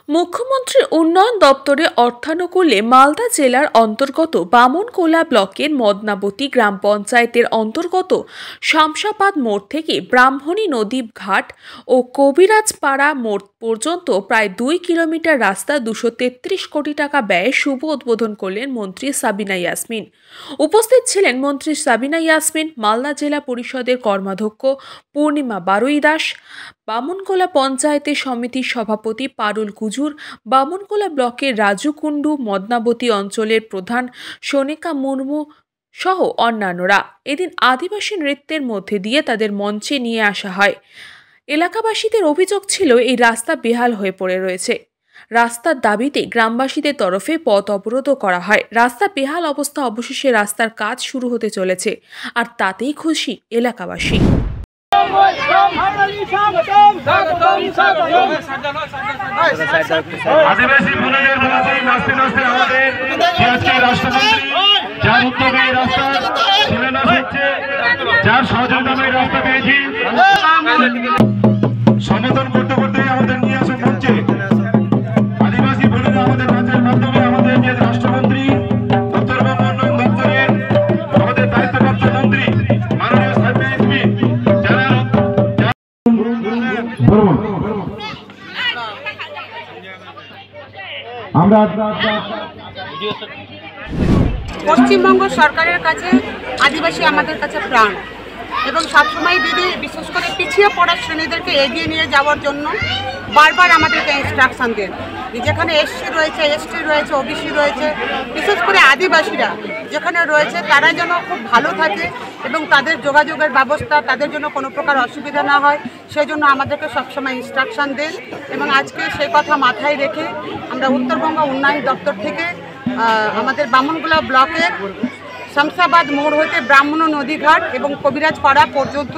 মুখ্যমন্ত্রীর উন্নয়ন দপ্তরে অর্থানুকূলে মালদা জেলার অন্তর্গত বামনকোলা ব্লকের মদনাবতী গ্রাম পঞ্চায়েতের অন্তর্গত শামসাবাদ মোড় থেকে ব্রাহ্মণী নদী ঘাট ও কবিরাজপাড়া মোড় পর্যন্ত প্রায় 2 কিলোমিটার রাস্তা 233 কোটি টাকা ব্যয়ে শুভ উদ্বোধন করলেন মন্ত্রী সাবিনা ইয়াসমিন। উপস্থিত ছিলেন মন্ত্রী সাবিনা ইয়াসমিন, মালদা জেলা পরিষদের কর্মাধ্যক্ষ পূর্ণিমা বারুই দাস, বামনকোলা পঞ্চায়েতের সমিতির সভাপতি পারুল কুজুর, বামনকোলা ব্লকের রাজু কুণ্ডু, মদনাবতী অঞ্চলের প্রধান সোনিকা মুর্মু সহ অন্যান্যরা। এদিন আদিবাসী নৃত্যের মধ্যে দিয়ে তাদের মঞ্চে নিয়ে আসা হয়। এলাকাবাসীদের অভিযোগ ছিল এই রাস্তা বেহাল হয়ে পড়ে রয়েছে। রাস্তার দাবিতে গ্রামবাসীদের তরফে পথ অবরোধও করা হয়। রাস্তা বেহাল অবস্থা, অবশেষে রাস্তার কাজ শুরু হতে চলেছে, আর তাতেই খুশি এলাকাবাসী। আদিবাসী বোনেদের বলছি, নাচতে নাচতে আমাদের রাষ্ট্রমন্ত্রী যার উদ্যোগে রাস্তা শিলান্যাস হচ্ছে, যার সহযোগিতা রাস্তা পেয়েছি, সমর্থন করতে করতে আমাদের নিয়ে আসে মঞ্চে আদিবাসী বোনেরা আমাদের নাচের মাধ্যমে আমাদের যে রাষ্ট্রমন্ত্রী উত্তরবঙ্গ উন্নয়ন দপ্তরের আমাদের দায়িত্বপ্রাপ্ত মন্ত্রী মাননীয় সাবিনা ইয়াসমিন, যারা আমরা পশ্চিমবঙ্গ সরকারের কাছে আদিবাসী আমাদের কাছে প্রাণ, এবং সবসময় দিদি বিশেষ করে পিছিয়ে পড়া শ্রেণীদেরকে এগিয়ে নিয়ে যাওয়ার জন্য বারবার আমাদেরকে ইনস্ট্রাকশন দেন। যেখানে এসসি রয়েছে, এসটি রয়েছে, ওবিসি রয়েছে, বিশেষ করে আদিবাসীরা যেখানে রয়েছে তারা যেন খুব ভালো থাকে এবং তাদের যোগাযোগের ব্যবস্থা, তাদের জন্য কোনো প্রকার অসুবিধা না হয়, সেই জন্য আমাদেরকে সবসময় ইনস্ট্রাকশন দেন। এবং আজকে সেই কথা মাথায় রেখে আমরা উত্তরবঙ্গ উন্নয়ন দপ্তর থেকে আমাদের বামনকোলা ব্লকের শামসাবাদ মোড় হতে ব্রাহ্মণ নদী ঘাট এবং কবিরাজপাড়া পর্যন্ত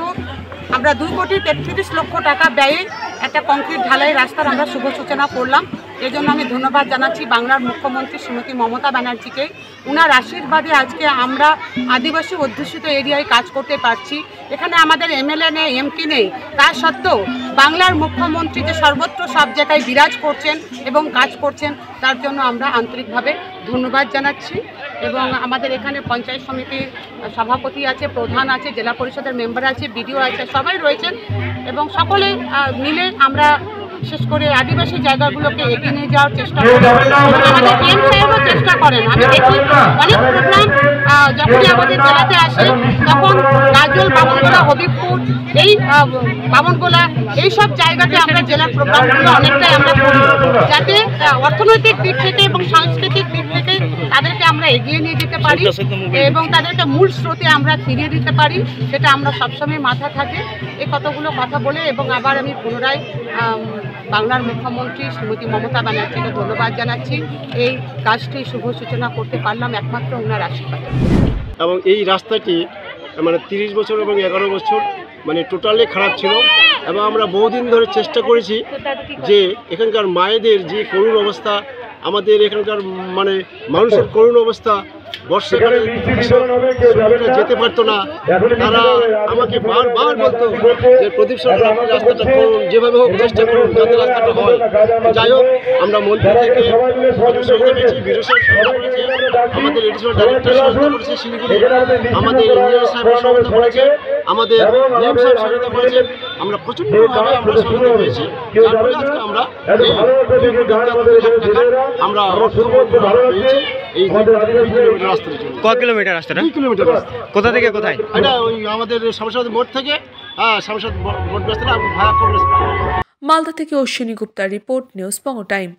আমরা 2,33,00,000 টাকা ব্যয়ে একটা কংক্রিট ঢালাই রাস্তার আমরা শুভ সূচনা করলাম। এই জন্য আমি ধন্যবাদ জানাচ্ছি বাংলার মুখ্যমন্ত্রী শ্রীমতী মমতা ব্যানার্জিকে। ওনার আশীর্বাদে আজকে আমরা আদিবাসী অধ্যুষিত এরিয়ায় কাজ করতে পারছি। এখানে আমাদের এমএলএ নেই, এমপি নেই, তা সত্ত্বেও বাংলার মুখ্যমন্ত্রী যে সর্বত্র সব জায়গায় বিরাজ করছেন এবং কাজ করছেন, তার জন্য আমরা আন্তরিকভাবে ধন্যবাদ জানাচ্ছি। এবং আমাদের এখানে পঞ্চায়েত সমিতির সভাপতি আছে, প্রধান আছে, জেলা পরিষদের মেম্বার আছে, বিডিও আছে, সবাই রয়েছেন এবং সকলে মিলে আমরা বিশেষ করে আদিবাসী জায়গাগুলোকে এগিয়ে নিয়ে যাওয়ার চেষ্টা করি। আমাদের ডিএম সাহেবও চেষ্টা করেন। আমি দেখি অনেক প্রোগ্রাম যখনই আমাদের জেলাতে আসে তখন গাজল, বামনগোলা, হবিবপুর, এই বামনগোলা এইসব জায়গাতে আমরা জেলার প্রোগ্রামগুলো অনেকটাই আমরা করি, যাতে অর্থনৈতিক দিক থেকে এবং সাংস্কৃতিক দিক থেকে তাদেরকে আমরা এগিয়ে নিয়ে যেতে পারি এবং তাদেরকে মূল স্রোতে আমরা ফিরিয়ে দিতে পারি, সেটা আমরা সবসময় মাথা থাকে। এই কতগুলো কথা বলে এবং আবার আমি পুনরায় বাংলার মুখ্যমন্ত্রী শ্রীমতী মমতা ব্যানার্জিকে ধন্যবাদ জানাচ্ছি। এই কাজটি শুভ সূচনা করতে পারলাম একমাত্র ওনার আশীর্বাদ। এবং এই রাস্তাটি মানে 30 বছর এবং 11 বছর মানে টোটালি খারাপ ছিল, এবং আমরা বহুদিন ধরে চেষ্টা করেছি যে এখানকার মায়েদের যে করুণ অবস্থা, আমাদের এখানকার মানে মানুষের করুণ অবস্থা, বর্ষাকালে যেতে পারতো না, তারা আমাকে বারবার বলতো যে প্রদীপ সরকার আপনি রাস্তাটা করুন, যেভাবে হোক চেষ্টা করুন যাতে রাস্তাটা হয়। যাই হোক, আমরা মন্ত্রী থেকে সহযোগিতা পেয়েছি, বিরোধী সহযোগিতা করেছি, আমাদের এডিশনাল ডাইরেক্টর সহযোগিতা করেছে শিলিগুড়ি, আমাদের ইঞ্জিনিয়ার সাহেব সহযোগিতা করেছে, আমাদের ডিএম সাহেব সহযোগিতা করেছে, আমরা প্রচণ্ডভাবে আমরা সহযোগিতা পেয়েছি। যার ফলে আজকে আমরা আমরা অর্থ পেয়েছি এই 2 কিলোমিটার রাস্তার জন্য। কত কিলোমিটার রাস্তাটা? 2 কিলোমিটার রাস্তা। কোথা থেকে কোথায়? এটা ওই আমাদের শামসাবাদ মোড় থেকে শামসাবাদ মোড় রাস্তাটা ভায়া কংগ্রেস। মালদা থেকে অশ্বিনী গুপ্তার রিপোর্ট, নিউজ বঙ্গ টাইম।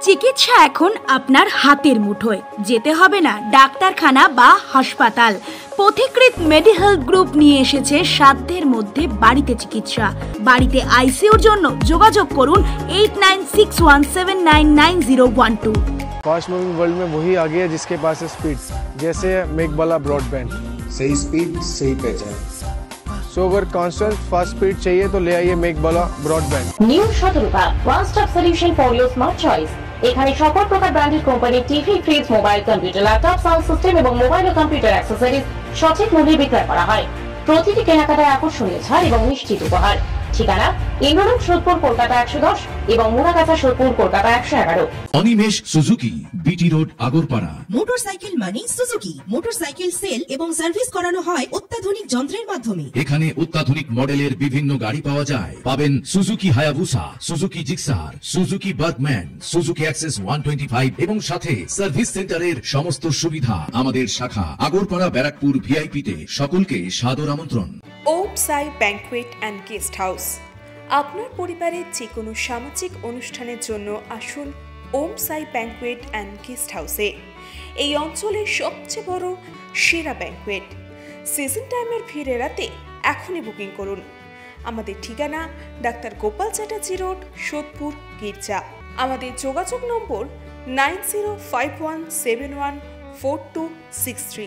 চিকিৎসা এখন আপনার হাতের মুঠোয়, যেতে হবে না ডাক্তারখানা বা হাসপাতাল। পথিকৃৎ মেডিহেলথ গ্রুপ নিয়ে এসেছে সাধ্যের মধ্যে বাড়িতে চিকিৎসা। বাড়িতে আইসিইউর জন্য যোগাযোগ করুন 8961799012। फास्ट मूविंग वर्ल्ड में वही आगे है जिसके पास है स्पीड, जैसे मेघबाला ब्रॉडबैंड। सही स्पीड सही पहचान। सो अगर कांस्टेंट फास्ट स्पीड चाहिए तो ले आइए Meghbala broadband. New Shatarupa one stop solution for your smart choice. এখানে সকল প্রকার ব্র্যান্ডেড কোম্পানির TV, fridge, mobile, computer, laptop, sound system এবং মোবাইল ও কম্পিউটার অ্যাক্সেসরিজ সঠিক মূল্যে বিক্রয় করা হয়। প্রতিটি কেনাকাটায় আকর্ষণীয় ছাড় এবং নিশ্চিত উপহার। ঠিকানা ইন্দ্রলোক সোদপুর কলকাতা 110 এবং Muragachha Sodepur Kolkata 111। Animesh Suzuki, BT road, Agarpara. Motorcycle মানে সুজুকি। মোটরসাইকেল সেল এবং সার্ভিস করানো হয় অত্যাধুনিক যন্ত্রের মাধ্যমে। এখানে অত্যাধুনিক মডেলের বিভিন্ন গাড়ি পাওয়া যায়। পাবেন Suzuki Hayabusa, Suzuki Gixxer, Suzuki Bergman, Suzuki access 125 এবং সাথে সার্ভিস সেন্টারের সমস্ত সুবিধা। আমাদের শাখা আগরপাড়া ব্যারাকপুর ভিআইপিতে। সকলকে সাদর আমন্ত্রণ। ওম সাই ব্যাংকুয়েট অ্যান্ড গেস্ট হাউস। আপনার পরিবারের যে কোনো সামাজিক অনুষ্ঠানের জন্য আসুন ওম সাই ব্যাংকুয়েট অ্যান্ড গেস্ট হাউসে। এই অঞ্চলের সবচেয়ে বড় সেরা ব্যাংকুয়েট। সিজন টাইমের ভিড় এড়াতে এখনই বুকিং করুন। আমাদের ঠিকানা ডাক্তার গোপাল চ্যাটার্জি রোড, সোদপুর, গির্জা। আমাদের যোগাযোগ নম্বর 9051714263।